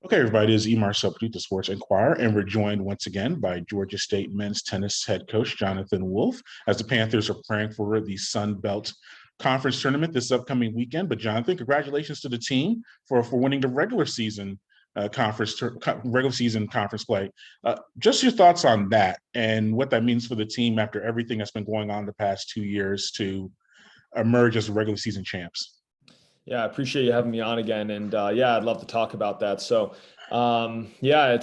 Okay, everybody, this is Emar Substitute, the Sports Inquirer, and we're joined once again by Georgia State men's tennis head coach Jonathan Wolff as the Panthers are preparing for the Sun Belt Conference tournament this upcoming weekend. But Jonathan, congratulations to the team for winning the regular season conference play. Just your thoughts on that and what that means for the team after everything that's been going on the past 2 years to emerge as regular season champs. Yeah, I appreciate you having me on again. And yeah, I'd love to talk about that. Yeah,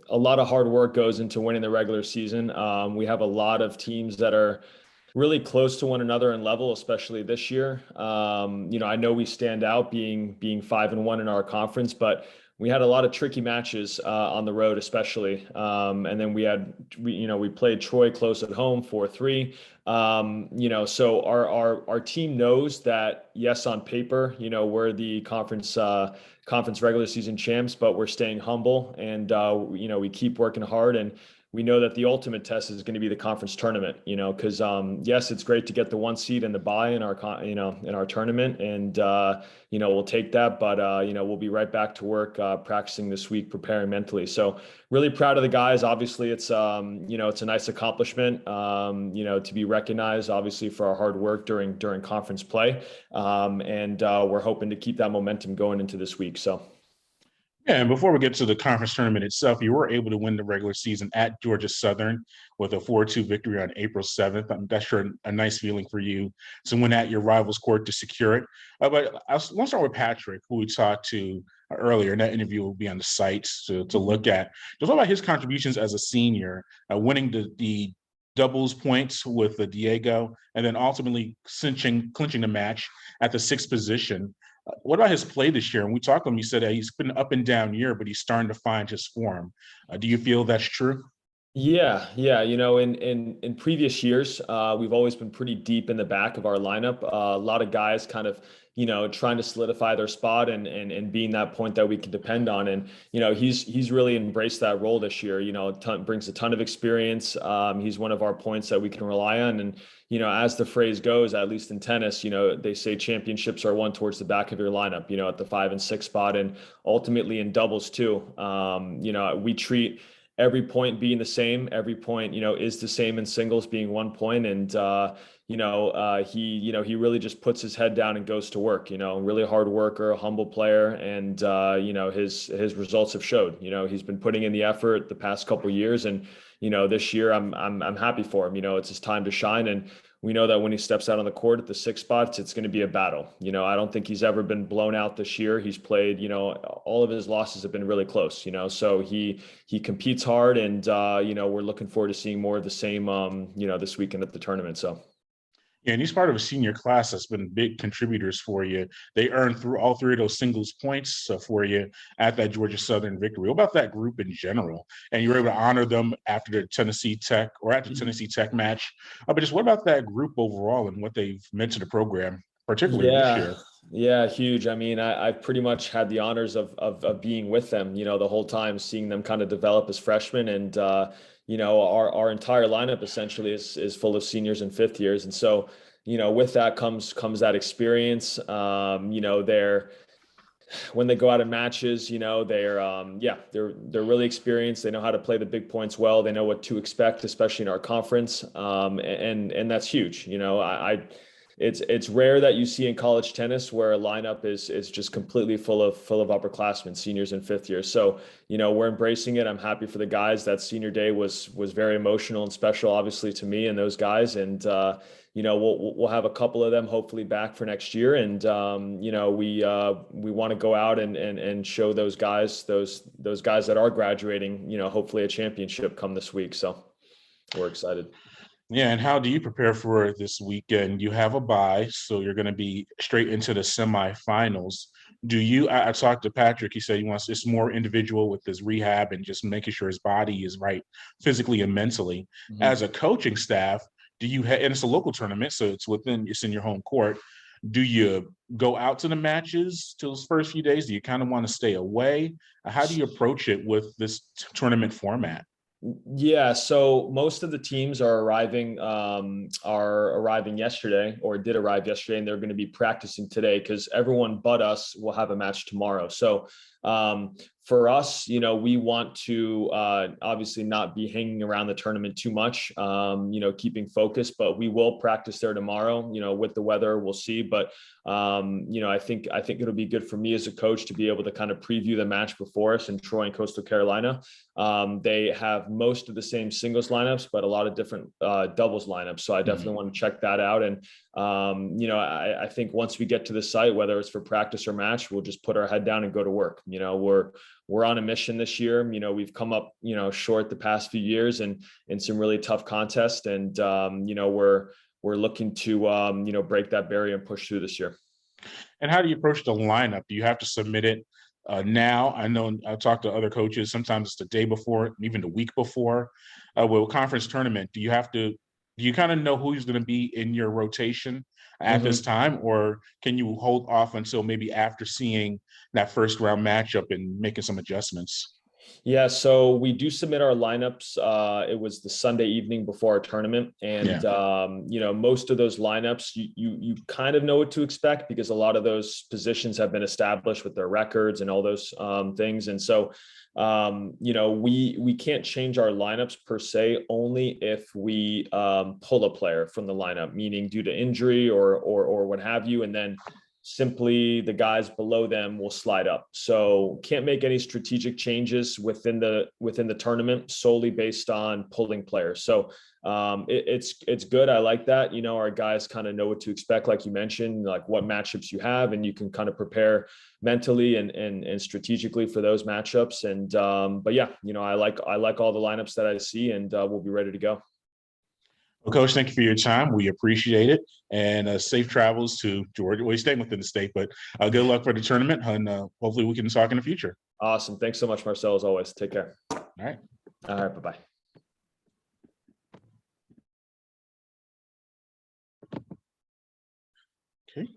a lot of hard work goes into winning the regular season. We have a lot of teams that are really close to one another in level, especially this year. I know we stand out being 5-1 in our conference, but we had a lot of tricky matches on the road, especially. And then we played Troy close at home 4-3. So our team knows that, yes, on paper, we're the conference regular season champs, but we're staying humble and we keep working hard, and we know that the ultimate test is going to be the conference tournament, because yes, it's great to get the one seed and the bye in our tournament, and we'll take that, but we'll be right back to work practicing this week, preparing mentally. So really proud of the guys. Obviously, it's a nice accomplishment, to be recognized, obviously, for our hard work during conference play, and we're hoping to keep that momentum going into this week. So. Yeah, and before we get to the conference tournament itself, you were able to win the regular season at Georgia Southern with a 4-2 victory on April 7th. That's sure a nice feeling for you to win at your rival's court to secure it. But I want to start with Patrick, who we talked to earlier, and that interview will be on the site to look at. Just about his contributions as a senior, winning the doubles points with the Diego, and then ultimately clinching the match at the sixth position. What about his play this year? And we talked to him, he said that he's been an up and down year, but he's starting to find his form. Do you feel that's true? Yeah. In previous years, we've always been pretty deep in the back of our lineup. A lot of guys kind of, trying to solidify their spot and being that point that we can depend on. And he's really embraced that role this year. Brings a ton of experience. He's one of our points that we can rely on. And as the phrase goes, at least in tennis, they say championships are won towards the back of your lineup. At the 5 and 6 spot, and ultimately in doubles too. We treat every point being the same. Every point, is the same in singles being 1 point. And, he really just puts his head down and goes to work, really hard worker, a humble player. And, his results have showed, he's been putting in the effort the past couple of years. And, this year I'm happy for him. It's his time to shine. And we know that when he steps out on the court at the 6 spots, it's going to be a battle. I don't think he's ever been blown out this year. He's played, all of his losses have been really close, so he competes hard, and, we're looking forward to seeing more of the same, this weekend at the tournament. So. Yeah, and he's part of a senior class that's been big contributors for you. They earned through all three of those singles points for you at that Georgia Southern victory. What about that group in general? And you were able to honor them after the Tennessee Tech or at the Tennessee Tech match. But just what about that group overall and what they've meant to the program, particularly this Yeah, year? yeah, huge. I mean, I've pretty much had the honors of being with them, the whole time, seeing them kind of develop as freshmen, and our entire lineup essentially is full of seniors and fifth years, and so with that comes that experience. They're when they go out in matches, they're really experienced. They know how to play the big points well. They know what to expect, especially in our conference, and that's huge. It's rare that you see in college tennis where a lineup is just completely full of upperclassmen, seniors and fifth years. So, we're embracing it. I'm happy for the guys. That senior day was very emotional and special, obviously, to me and those guys. And we'll have a couple of them hopefully back for next year. And we want to go out and show those guys that are graduating, hopefully a championship come this week. So we're excited. Yeah, and how do you prepare for this weekend? You have a bye, so you're going to be straight into the semifinals. I talked to Patrick, he said he wants it's more individual with his rehab and just making sure his body is right physically and mentally. Mhm. As a coaching staff, and it's a local tournament, so it's in your home court. Do you go out to the matches till those first few days? Do you kind of want to stay away? How do you approach it with this tournament format? Yeah, so most of the teams are arriving yesterday, or did arrive yesterday, and they're going to be practicing today because everyone but us will have a match tomorrow. So for us, we want to obviously not be hanging around the tournament too much, keeping focused, but we will practice there tomorrow. With the weather, we'll see. But I think it'll be good for me as a coach to be able to kind of preview the match before us in Troy and Coastal Carolina. They have most of the same singles lineups, but a lot of different doubles lineups. So I definitely want to check that out. And I think once we get to the site, whether it's for practice or match, we'll just put our head down and go to work. We're on a mission this year. We've come up short the past few years and in some really tough contests, and we're looking to break that barrier and push through this year. And how do you approach the lineup? Do you have to submit it now? I know I talked to other coaches. Sometimes it's the day before, even the week before. With a conference tournament, do you kind of know who's going to be in your rotation at this time, or can you hold off until maybe after seeing that first round matchup and making some adjustments? Yeah, so we do submit our lineups. It was the Sunday evening before our tournament, and most of those lineups you kind of know what to expect because a lot of those positions have been established with their records and all those things. And so, we can't change our lineups per se, only if we pull a player from the lineup, meaning due to injury or what have you, and then simply the guys below them will slide up. So can't make any strategic changes within the tournament solely based on pulling players. So it's good. I like that. Our guys kind of know what to expect, like you mentioned, like what matchups you have, and you can kind of prepare mentally and strategically for those matchups. And but yeah, I like all the lineups that I see, and we'll be ready to go. Well, Coach, thank you for your time. We appreciate it, and safe travels to Georgia. Well, you're staying within the state, but good luck for the tournament, and hopefully we can talk in the future. Awesome. Thanks so much, Marcel, as always. Take care. All right. All right. Bye-bye. Okay.